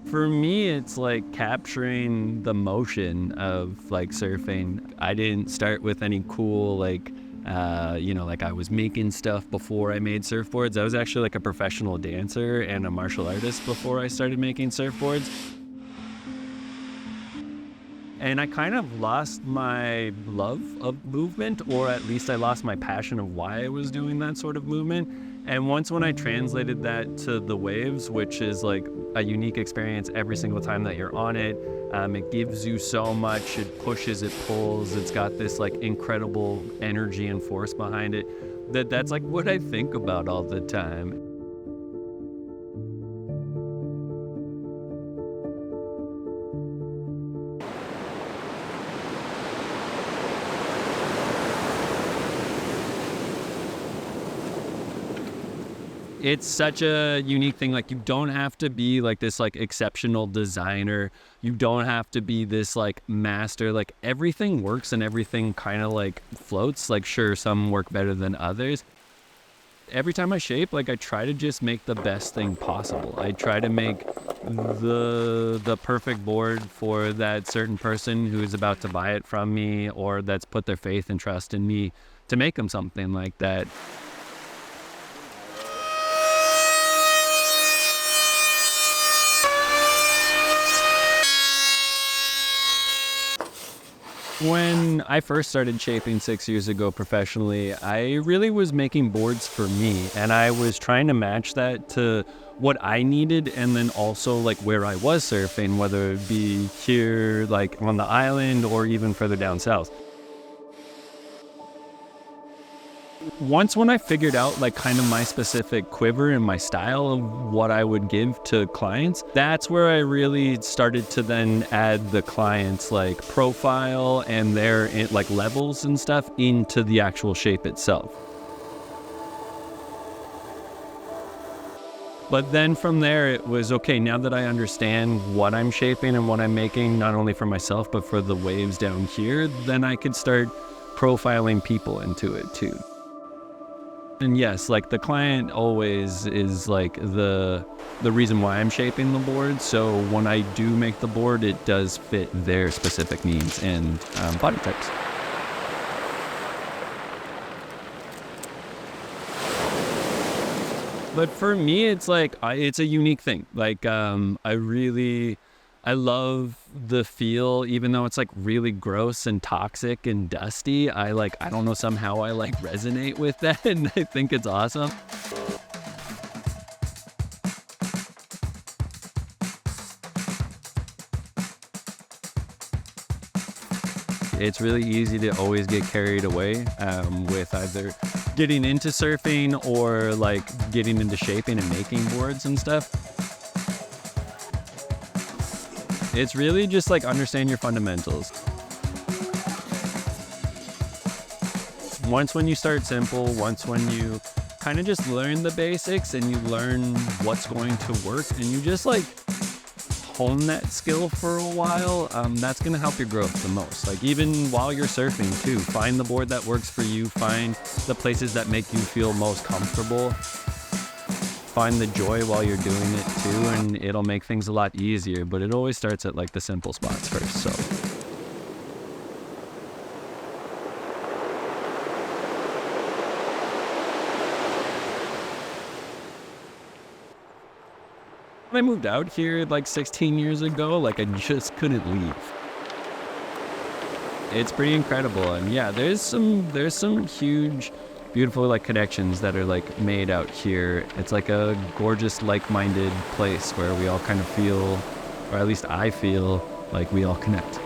For me, it's like capturing the motion of like surfing. I didn't start with any cool like I was making stuff before I made surfboards. I was actually like a professional dancer and a martial artist before I started making surfboards. And I kind of lost my love of movement, or at least I lost my passion of why I was doing that sort of movement. And once when I translated that to the waves, which is like a unique experience every single time that you're on it, it gives you so much, it pushes, it pulls, it's got this like incredible energy and force behind it, that's like what I think about all the time. It's such a unique thing. Like, you don't have to be like this like exceptional designer. You don't have to be this like master. Like, everything works and everything kind of like floats. Like, sure, some work better than others. Every time I shape, like, I try to just make the best thing possible. I try to make the perfect board for that certain person who is about to buy it from me, or that's put their faith and trust in me to make them something like that. When I first started shaping 6 years ago professionally, I really was making boards for me, and I was trying to match that to what I needed, and then also like where I was surfing, whether it be here like on the island or even further down south. Once when I figured out like kind of my specific quiver and my style of what I would give to clients, that's where I really started to then add the client's like profile and their like levels and stuff into the actual shape itself. But then from there, it was okay, now that I understand what I'm shaping and what I'm making, not only for myself, but for the waves down here, then I could start profiling people into it too. And yes, like the client always is like the reason why I'm shaping the board. So when I do make the board, it does fit their specific needs and body types. But for me, it's like, it's a unique thing. Like, I love the feel, even though it's like really gross and toxic and dusty. I don't know, somehow I like resonate with that and I think it's awesome. It's really easy to always get carried away with either getting into surfing or like getting into shaping and making boards and stuff. It's really just like understand your fundamentals. Once when you start simple, once when you kind of just learn the basics and you learn what's going to work and you just like hone that skill for a while, that's going to help your growth the most. Like, even while you're surfing too, find the board that works for you, find the places that make you feel most comfortable. Find the joy while you're doing it too, and it'll make things a lot easier, but it always starts at like the simple spots first. So when I moved out here like 16 years ago, like I just couldn't leave. It's pretty incredible. And yeah, there's some huge beautiful like connections that are like made out here. It's like a gorgeous like-minded place where we all kind of feel, or at least I feel, like we all connect.